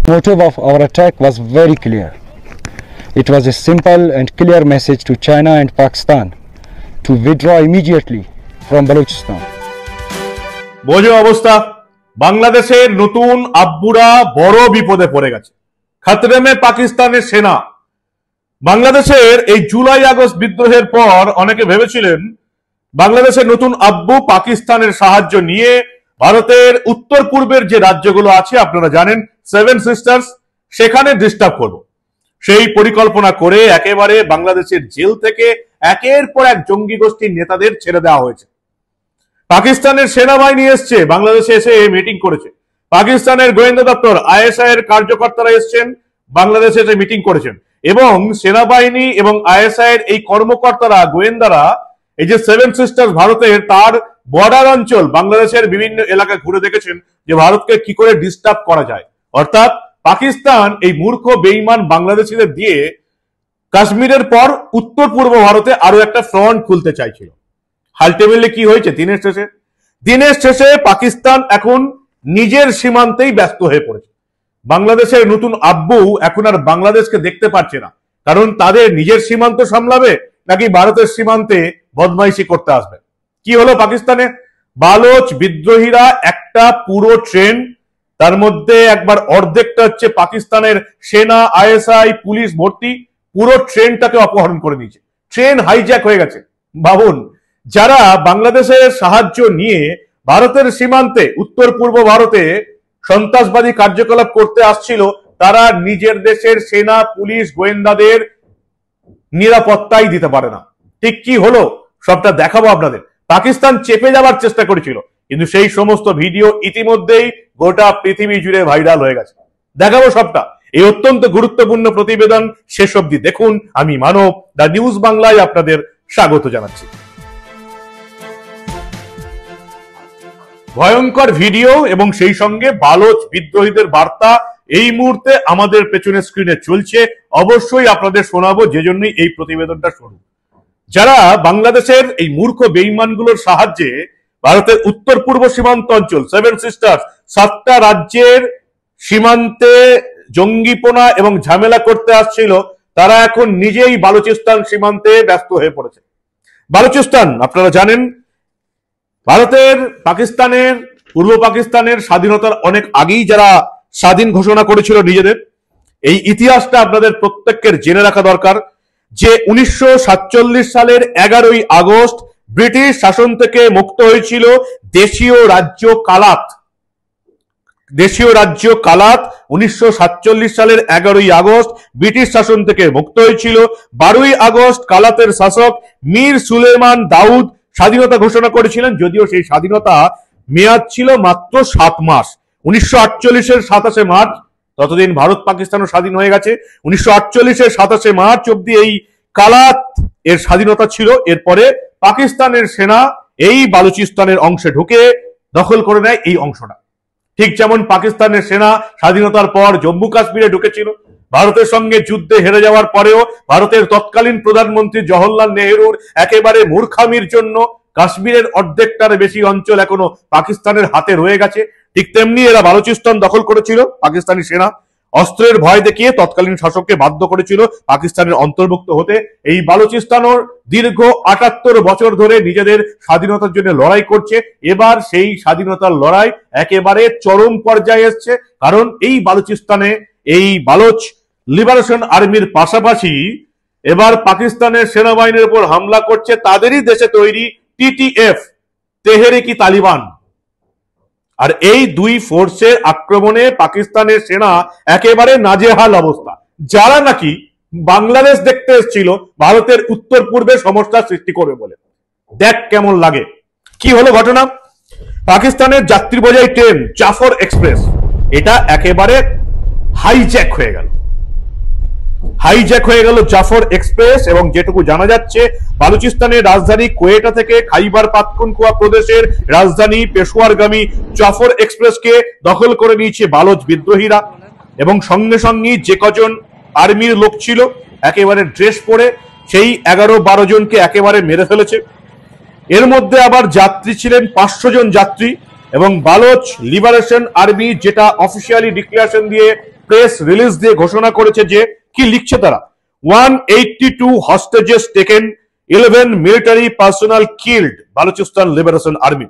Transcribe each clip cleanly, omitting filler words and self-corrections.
Motive of our attack was very clear. It was a simple and clear message to China and Pakistan to withdraw immediately from Balochistan. বোঝো অবস্থা, বাংলাদেশের নতুন আব্বুরা বড় বিপদে পড়ে গেছে। খাতরে মে পাকিস্তানের সেনা। বাংলাদেশের এই জুলাই আগস্ট বিদ্রোহের পর অনেকে ভেবেছিলেন বাংলাদেশের নতুন আব্বু পাকিস্তানের সাহায্য নিয়ে ভারতের উত্তর পূর্বের যে রাজ্যগুলো আছে আপনারা জানেন সেভেন সিস্টার্স, সেখানে ডিস্টার্ব করব। সেই পরিকল্পনা করে একেবারে বাংলাদেশের জেল থেকে একের পর এক জঙ্গি গোষ্ঠীর নেতাদের ছেড়ে দেওয়া হয়েছে। পাকিস্তানের সেনাবাহিনী এসছে বাংলাদেশে, এসে মিটিং করেছে। পাকিস্তানের গোয়েন্দা দপ্তর আইএসআই এর কার্যকর্তারা এসছেন বাংলাদেশে, এসে মিটিং করেছেন এবং সেনাবাহিনী এবং আইএসআই এর এই কর্মকর্তারা, গোয়েন্দারা এই যে সেভেন সিস্টার্স ভারতের তার বর্ডার অঞ্চল বাংলাদেশের বিভিন্ন এলাকা ঘুরে দেখেছেন যে ভারতকে কি করে ডিস্টার্ব করা যায়। অর্থাৎ পাকিস্তান এই মূর্খ বেঈমান বাংলাদেশিদের দিয়ে কাশ্মীরের পর উত্তর পূর্ব ভারতে আরো একটা ফ্রন্ট খুলতে চাইছিল। আলটিমেটলি কি হয়েছে? দিনের শেষে পাকিস্তান এখন নিজের সীমান্তেই ব্যস্ত হয়ে পড়েছে। বাংলাদেশের নতুন আব্বু এখন আর বাংলাদেশকে দেখতে পারছে না, কারণ তাদের নিজের সীমান্ত সামলাবে নাকি ভারতের সীমান্তে বদমাইশি করতে আসবে। কি হলো পাকিস্তানে? বালোচ বিদ্রোহীরা একটা পুরো ট্রেন, তার মধ্যে একবার অর্ধেকটা হচ্ছে পাকিস্তানের সেনা, আইএসআই, পুলিশ ভর্তি, পুরো ট্রেনটাকে অপহরণ করে নিয়েছে। ট্রেন হাইজ্যাক হয়ে গেছে। ভাবুন, যারা বাংলাদেশের সাহায্য নিয়ে ভারতের সীমান্তে উত্তর পূর্ব ভারতে সন্ত্রাসবাদী কার্যকলাপ করতে আসছিল, তারা নিজের দেশের সেনা, পুলিশ, গোয়েন্দাদের নিরাপত্তাই দিতে পারে না। ঠিক কি হলো সবটা দেখাবো আপনাদের। পাকিস্তান চেপে যাওয়ার চেষ্টা করেছিল, কিন্তু সেই সমস্ত ভিডিও ইতিমধ্যেই গোটা পৃথিবী জুড়ে ভাইরাল হয়ে গেছে। দেখাবো সবটা। এই অত্যন্ত গুরুত্বপূর্ণ প্রতিবেদন শেষ অবধি দেখুন। আমি মানব, দ্য নিউজ বাংলায় আপনাদের স্বাগত জানাচ্ছি। ভয়ঙ্কর ভিডিও এবং সেই সঙ্গে বালোচ বিদ্রোহীদের বার্তা এই মুহূর্তে আমাদের পেছনে স্ক্রিনে চলছে। অবশ্যই আপনাদের শোনাবো, যে জন্যই এই প্রতিবেদনটা শুরু। যারা বাংলাদেশের এই মূর্খ বেঈমানগুলোর সাহায্যে ভারতের উত্তর পূর্ব সীমান্ত অঞ্চল সেভেন সিস্টার্স 7টা রাজ্যের সীমান্তে জঙ্গিপনা এবং ঝামেলা করতে আসছিল, তারা এখন নিজেই বালুচিস্তান সীমান্তে ব্যস্ত হয়ে পড়েছে। বালুচিস্তান আপনারা জানেন ভারতের পাকিস্তানের পূর্ব পাকিস্তানের স্বাধীনতার অনেক আগেই যারা স্বাধীন ঘোষণা করেছিল নিজেদের, এই ইতিহাসটা আপনাদের প্রত্যেকের জেনে রাখা দরকার যে 1947 সালের 11ই আগস্ট ব্রিটিশ শাসন থেকে মুক্ত হয়েছিল দেশীয় রাজ্য কালাত। 1947 সালের 11ই আগস্ট ব্রিটিশ শাসন থেকে মুক্ত হয়েছিল। 12ই আগস্ট কালাতের শাসক মীর সুলেমান দাউদ স্বাধীনতা ঘোষণা করেছিলেন, যদিও সেই স্বাধীনতা মেয়াদ ছিল মাত্র 7 মাস। 1948 27 মার্চ, ততদিন ভারত পাকিস্তানও স্বাধীন হয়ে গেছে। 1948 27 মার্চ অব্দি এই কালাত এর স্বাধীনতা ছিল। এরপরে পাকিস্তানের সেনা এই বালুচিস্তানের অংশে ঢুকে দখল করে নেয় এই অংশটা। ঠিক যেমন পাকিস্তানের সেনা স্বাধীনতার পর জম্মু কাশ্মীরে ঢুকেছিল। ভারতের সঙ্গে যুদ্ধে হেরে যাওয়ার পরেও ভারতের তৎকালীন প্রধানমন্ত্রী জওহরলাল নেহরুর একেবারে মূর্খামির জন্য কাশ্মীরের অর্ধেকটার বেশি অঞ্চল এখনো পাকিস্তানের হাতে রয়ে গেছে। ঠিক তেমনি এরা বালুচিস্তান দখল করেছিল। পাকিস্তানি সেনা অস্ত্রের ভয় দেখিয়ে তৎকালীন শাসককে বাধ্য করেছিল পাকিস্তানের অন্তর্ভুক্ত হতে। এই বালুচিস্তানের দীর্ঘ 78 বছর ধরে নিজেদের স্বাধীনতার জন্য লড়াই করছে। এবার সেই স্বাধীনতার লড়াই একেবারে চরম পর্যায়ে এসছে, কারণ এই বালুচিস্তানে এই বালোচ লিবারেশন আর্মির পাশাপাশি এবার পাকিস্তানের সেনাবাহিনীর উপর হামলা করছে তাদেরই দেশে তৈরি টিটিএফ, তেহরিক ই তালিবান। আর এই দুই ফোর্সের আক্রমণে পাকিস্তানের সেনা একেবারে নাজেহাল অবস্থা। যারা নাকি বাংলাদেশ দেখতে এসেছিল ভারতের উত্তর পূর্বে সমস্যার সৃষ্টি করবে বলে। দেখ কেমন লাগে। কি হলো ঘটনা? পাকিস্তানের যাত্রী বোঝাই ট্রেন জাফর এক্সপ্রেস, এটা একেবারে হাইজ্যাক হয়ে গেল জাফর এক্সপ্রেস। এবং যেটুকু জানা যাচ্ছে বালুচিস্তানের রাজধানী কোয়েটা থেকে খাইবার পাখতুনখোয়া প্রদেশের রাজধানী পেশোয়ারগামী জাফর এক্সপ্রেসকে দখল করে নিয়েছে বালোচ বিদ্রোহীরা। এবং সঙ্গে সঙ্গে যে কজন আর্মির লোক ছিল একেবারে ড্রেস পরে সেই 11-12 জনকে একেবারে মেরে ফেলেছে। এর মধ্যে আবার যাত্রী ছিলেন 500 জন যাত্রী। এবং বালোচ লিবারেশন আর্মি যেটা অফিসিয়ালি ডিক্লারেশন দিয়ে প্রেস রিলিজ দিয়ে ঘোষণা করেছে যে কি লিখছে তারা, 182 hostages taken, 11 military personnel killed, Balochistan Liberation Army.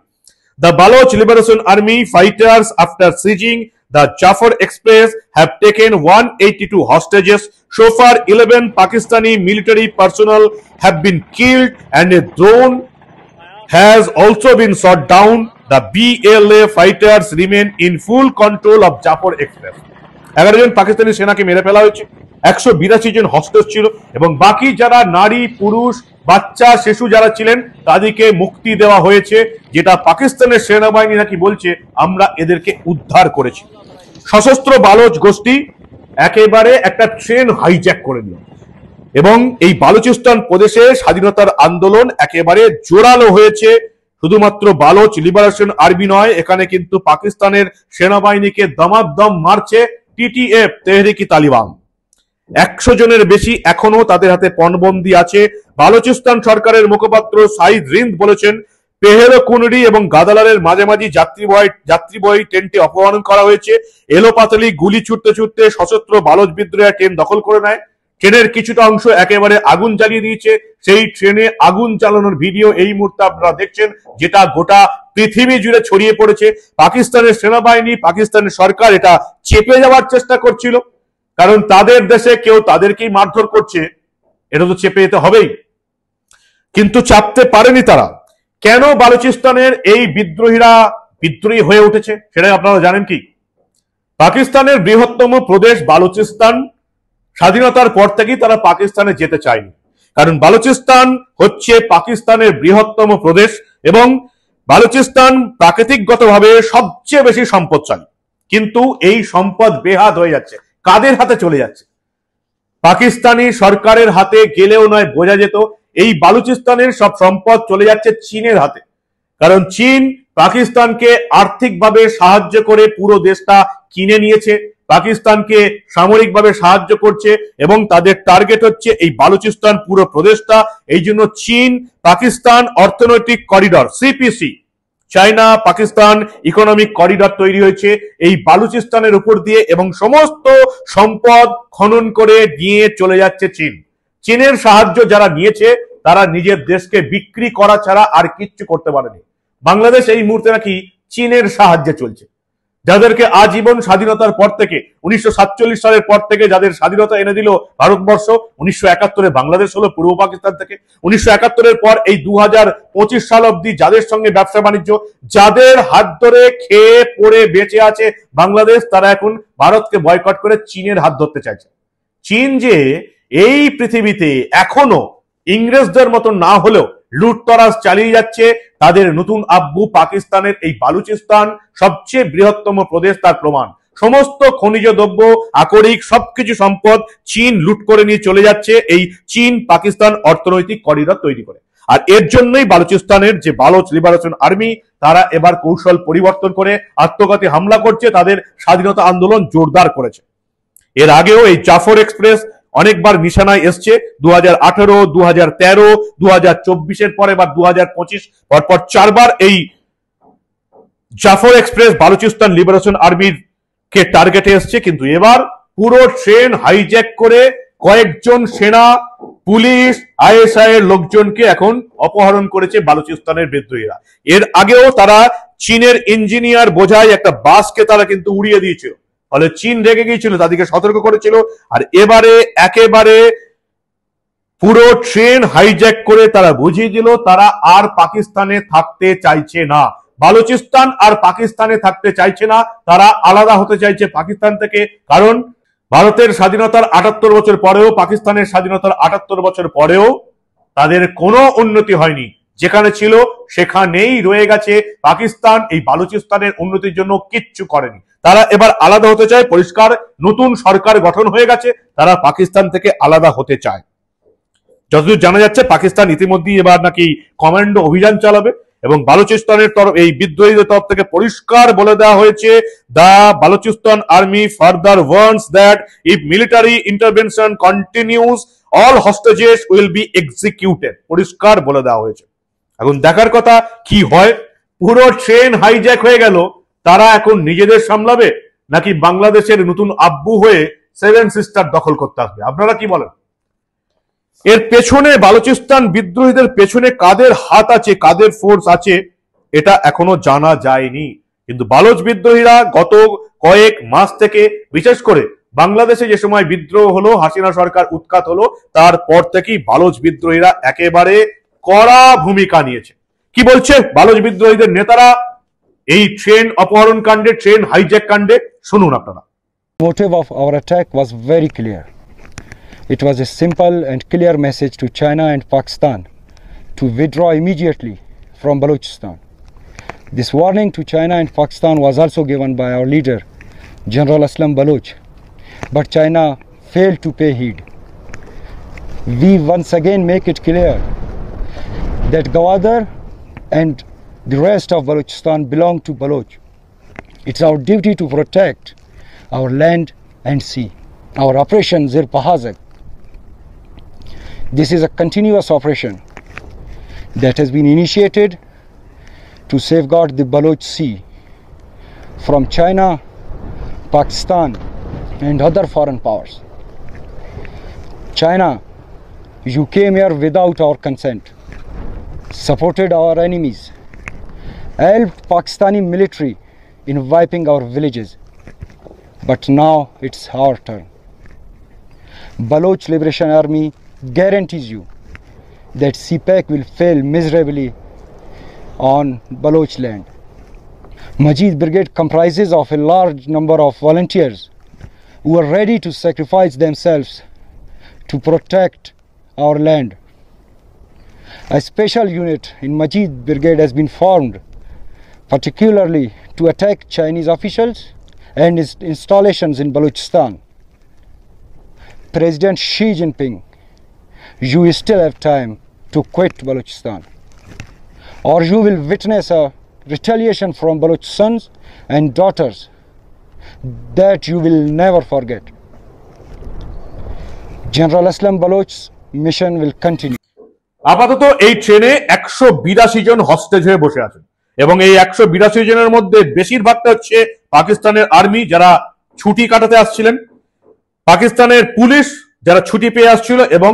The Baloch Liberation Army fighters, after seizing the Jafar Express, have taken 182 hostages. So far, 11 Pakistani military personnel have been killed and a drone has also been shot down. The BLA fighters remain in full control of Jafar Express. 11 জন পাকিস্তানি সেনাকে মেরে ফেলা হয়েছে, 182 জন hostage ছিল এবং বাকি যারা নারী, পুরুষ, বাচ্চা, শিশু যারা ছিলেন তাদেরকে মুক্তি দেওয়া হয়েছে, যেটা পাকিস্তানের সেনাবাহিনী নাকি বলছে আমরা এদেরকে উদ্ধার করেছি। সশস্ত্র বালোচ গোষ্ঠী একেবারে একটা ট্রেন হাইজ্যাক করে নিল এবং এই বালুচিস্তান প্রদেশে স্বাধীনতার আন্দোলন একেবারে জোরালো হয়েছে। শুধুমাত্র বালোচ লিবারেশন আর্মি নয়, এখানে কিন্তু পাকিস্তানের সেনাবাহিনীকে দমাদম মারছে টিটিএফ, তেহরিকি তালিবান। 100 জনের বেশি এখনো তাদের হাতে পণবন্দি আছে। বালুচিস্তান সরকারের মুখপাত্র সাইদ রিন্দ বলেছেন, পেহেলো কুনরি এবং গাদালারের মাঝামাঝি যাত্রীবাহী ট্রেনটি অপহরণ করা হয়েছে। এলোপাতালি গুলি ছুটতে ছুটতে সশস্ত্র বালোচ বিদ্রোহী ট্রেন দখল করে নেয়। ট্রেনের কিছুটা অংশ একেবারে আগুন জ্বালিয়ে দিয়েছে। সেই ট্রেনে আগুন জ্বালানোর ভিডিও এই মুহূর্তে আপনারা দেখছেন, যেটা গোটা পৃথিবী জুড়ে ছড়িয়ে পড়েছে। পাকিস্তানের সেনাবাহিনী, পাকিস্তানের সরকার এটা চেপে যাওয়ার চেষ্টা করছিল, কারণ তাদের দেশে কেউ তাদেরকেই মারধর করছে, এটা তো চেপে যেতে হবেই, কিন্তু চাপতে পারেনি তারা। কেন বালুচিস্তানের এই বিদ্রোহী হয়ে উঠেছে সেটাই আপনারা জানেন কি? পাকিস্তানের বৃহত্তম প্রদেশ বালুচিস্তান স্বাধীনতার পর থেকেই তারা পাকিস্তানে যেতে চায়নি, কারণ বালুচিস্তান হচ্ছে পাকিস্তানের বৃহত্তম প্রদেশ এবং বালুচিস্তান প্রাকৃতিকগতভাবে সবচেয়ে বেশি সম্পদশালী। কিন্তু এই সম্পদ বেহাত হয়ে যাচ্ছে, কাদের হাতে চলে যাচ্ছে? পাকিস্তানি সরকারের হাতে গেলেও নয় বোঝা যেত এই বালুচিস্তানের সব সম্পদ চলে যাচ্ছে চীনের হাতে, কারণ চীন পাকিস্তানকে আর্থিকভাবে সাহায্য করে পুরো দেশটা কিনে নিয়েছে, পাকিস্তানকে সামরিকভাবে সাহায্য করছে এবং তাদের টার্গেট হচ্ছে এই বালুচিস্তান পুরো প্রদেশটা। এই জন্য চীন পাকিস্তান অর্থনৈতিক corridor, CPC, China Pakistan economic corridor তৈরি হয়েছে এই বালুচিস্তানের উপর দিয়ে এবং সমস্ত সম্পদ খনন করে নিয়ে চলে যাচ্ছে চীন। চীনের সাহায্য যারা নিয়েছে তারা নিজের দেশকে বিক্রি করা ছাড়া আর কিচ্ছু করতে পারেনি। বাংলাদেশ এই মুহূর্তে নাকি চীনের সাহায্যে চলছে, যাদেরকে আজীবন স্বাধীনতার পর থেকে 1947 সালের পর থেকে যাদের স্বাধীনতা এনে দিল ভারতবর্ষ, 1971-এ বাংলাদেশ হলো পূর্ব পাকিস্তান থেকে। 1971-এর পর এই 2025 সাল অব্দি যাদের সঙ্গে ব্যবসা বাণিজ্য, যাদের হাত ধরে খেয়ে পড়ে বেঁচে আছে বাংলাদেশ, তারা এখন ভারতকে বয়কট করে চীনের হাত ধরতে চাইছে। চীন যে এই পৃথিবীতে এখনো ইংরেজদের মতো না হলেও লুটতরাজ চালিয়ে যাচ্ছে, তাদের নতুন আব্বু পাকিস্তানের এই বালুচিস্তান সবচেয়ে বৃহত্তম প্রদেশ তার প্রমাণ। সমস্ত খনিজ দ্রব্য, আকরিক সবকিছু সম্পদ চীন লুট করে নিয়ে চলে যাচ্ছে এই চীন পাকিস্তান অর্থনৈতিক করিডর তৈরি করে। আর এর জন্যই বালুচিস্তানের যে বালোচ লিবারেশন আর্মি, তারা এবার কৌশল পরিবর্তন করে আত্মঘাতী হামলা করছে, তাদের স্বাধীনতা আন্দোলন জোরদার করেছে। এর আগেও এই জাফর এক্সপ্রেস অনেকবার নিশানায় এসছে, 2018, 2013, 2024-এর পরে বা 2025 পরপর 4 বার এই জাফর এক্সপ্রেস বালুচিস্তান লিবারেশন আর্মির কে টার্গেটে এসছে। কিন্তু এবার পুরো ট্রেন হাইজ্যাক করে কয়েকজন সেনা, পুলিশ, আইএসআই এর লোকজনকে এখন অপহরণ করেছে বালুচিস্তানের বিদ্রোহীরা। এর আগেও তারা চীনের ইঞ্জিনিয়ার বোঝায় একটা বাসকে তারা কিন্তু উড়িয়ে দিয়েছিল, ফলে চীন রেগে গিয়েছিল, তাদেরকে সতর্ক করেছিল। আর এবারে একেবারে পুরো ট্রেন হাইজ্যাক করে তারা বুঝিয়ে দিল তারা আর পাকিস্তানে থাকতে চাইছে না, বালুচিস্তান আর পাকিস্তানে থাকতে চাইছে না, তারা আলাদা হতে চাইছে পাকিস্তান থেকে। কারণ ভারতের স্বাধীনতার 78 বছর পরেও, পাকিস্তানের স্বাধীনতার 78 বছর পরেও তাদের কোনো উন্নতি হয়নি, যেখানে ছিল সেখানেই রয়ে গেছে। পাকিস্তান এই বালুচিস্তানের উন্নতির জন্য কিচ্ছু করেনি, তারা এবার আলাদা হতে চায়। পরিষ্কার নতুন সরকার গঠন হয়ে গেছে, তারা পাকিস্তান থেকে আলাদা হতে চায়। যতদূর জানা যাচ্ছে পাকিস্তান ইতিমধ্যেই এবার নাকি কমান্ডো অভিযান চালাবে এবং বালুচিস্তানের তরফ এই বিদ্রোহীদের তরফ থেকে পরিষ্কার বলে দেওয়া হয়েছে, the Balochistan army further warns that if military intervention continues all hostages will be executed, পরিষ্কার বলে দেওয়া হয়েছে। এখন দেখার কথা কি হয়। পুরো ট্রেন হাইজ্যাক হয়ে গেল, তারা এখন নিজেদের সামলাবে নাকি বাংলাদেশের নতুন আব্বু হয়ে সেভেন সিস্টার দখল করতে আসবে? আপনারা কি বলেন? এর পেছনে, বালুচিস্তান বিদ্রোহীদের পেছনে কাদের হাত আছে, কাদের ফোর্স আছে, এটা এখনো জানা যায়নি। কিন্তু বালুচ বিদ্রোহীরা গত কয়েক মাস থেকে, বিশেষ করে বাংলাদেশে যে সময় বিদ্রোহ হলো, হাসিনা সরকার উৎখাত হলো, তারপর থেকেই বালুচ বিদ্রোহীরা একেবারে কড়া ভূমিকা নিয়েছে। কি বলছে বালুচ বিদ্রোহীদের নেতারা এই ট্রেন অপহরণ কাণ্ডে, ট্রেন হাইজ্যাক কাণ্ডে? শুনুন আপনারা। Motive of our attack was very clear. It was a simple and clear message to China and Pakistan to withdraw immediately from Balochistan. This warning to China and Pakistan was also given by our leader, General Aslam Baloch, but China failed to pay heed. We once again make it clear that Gwadar and the rest of Balochistan belong to Baloch. It's our duty to protect our land and sea. Our operation Zir Pahazak. This is a continuous operation that has been initiated to safeguard the Baloch Sea from China, Pakistan and other foreign powers. China, you came here without our consent, supported our enemies, helped Pakistani military in wiping our villages. But now it's our turn. Baloch Liberation Army guarantees you that CPAC will fail miserably on Baloch land. Majid Brigade comprises of a large number of volunteers who are ready to sacrifice themselves to protect our land. A special unit in Majid Brigade has been formed particularly to attack Chinese officials and installations in Balochistan. President Xi Jinping, you still have time to quit Balochistan, or you will witness a retaliation from Baloch sons and daughters that you will never forget. General Aslam Baloch's mission will continue. আপাতত এই ট্রেনে 182 জন hostage হয়ে বসে আছেন, এবং এই 182 জনের মধ্যে বেশিরভাগটা হচ্ছে পাকিস্তানের আর্মি যারা ছুটি কাটাতে আসছিলেন, পাকিস্তানের পুলিশ যারা ছুটি পেয়ে আসছিল, এবং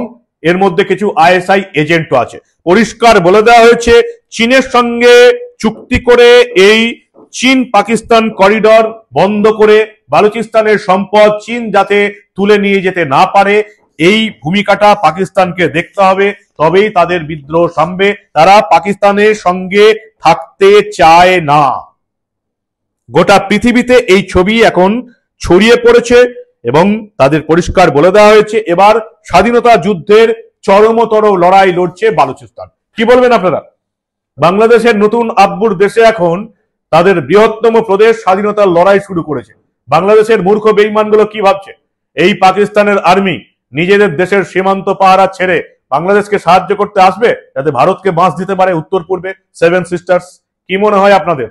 এর মধ্যে কিছু আইএসআই এজেন্টও আছে। পরিষ্কার বলে দেওয়া হয়েছে চীনের সঙ্গে চুক্তি করে এই চীন পাকিস্তান করিডর বন্ধ করে বালুচিস্তানের সম্পদ চীন যাতে তুলে নিয়ে যেতে না পারে, এই ভূমিকাটা পাকিস্তানকে দেখতে হবে, তবেই তাদের বিদ্রোহ থামবে। তারা পাকিস্তানের সঙ্গে থাকতে চায় না। গোটা পৃথিবীতে এই ছবি এখন ছড়িয়ে পড়েছে এবং তাদের পরিষ্কার বলে দেওয়া হয়েছে এবার স্বাধীনতা যুদ্ধের চরমতর লড়াই লড়ছে বালুচিস্তান। কি বলবেন আপনারা? বাংলাদেশের নতুন আব্বুর দেশে এখন তাদের বৃহত্তম প্রদেশ স্বাধীনতার লড়াই শুরু করেছে। বাংলাদেশের মূর্খ বেঈমানগুলো কি ভাবছে? এই পাকিস্তানের আর্মি নিজেদের দেশের সীমান্ত পাহারা ছেড়ে বাংলাদেশকে সাহায্য করতে আসবে যাতে ভারতকে বাঁশ দিতে পারে উত্তর পূর্বে সেভেন সিস্টার্স। কি মনে হয় আপনাদের?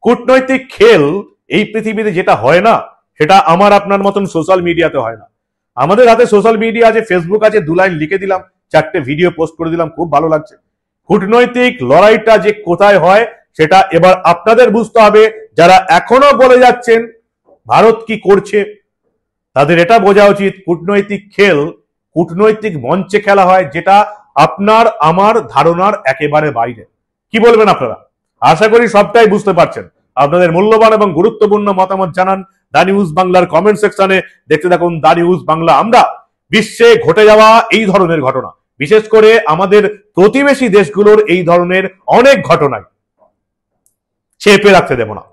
কূটনৈতিক খেল এই পৃথিবীতে যেটা হয় না, সেটা আমার আপনার মতন সোশ্যাল মিডিয়াতে হয় না। আমাদের হাতে সোশ্যাল মিডিয়া আছে, ফেসবুক আছে, 2 লাইন লিখে দিলাম, 4টে ভিডিও পোস্ট করে দিলাম, খুব ভালো লাগছে। কূটনৈতিক লড়াইটা যে কোথায় হয় সেটা এবার আপনাদের বুঝতে হবে। যারা এখনো বলে যাচ্ছেন ভারত কি করছে, তাদের এটা বোঝা উচিত কূটনৈতিক খেল কূটনৈতিক মঞ্চে খেলা হয়, যেটা আপনার আমার ধারণার একেবারে বাইরে। কি বলবেন আপনারা? আশা করি সবটাই বুঝতে পারছেন। আপনাদের মূল্যবান এবং গুরুত্বপূর্ণ মতামত জানান দা নিউজ বাংলার কমেন্ট সেকশনে। দেখতে থাকুন দা নিউজ বাংলা। আমরা বিশ্বে ঘটে যাওয়া এই ধরনের ঘটনা, বিশেষ করে আমাদের প্রতিবেশী দেশগুলোর এই ধরনের অনেক ঘটনায় চেপে রাখতে দেব না।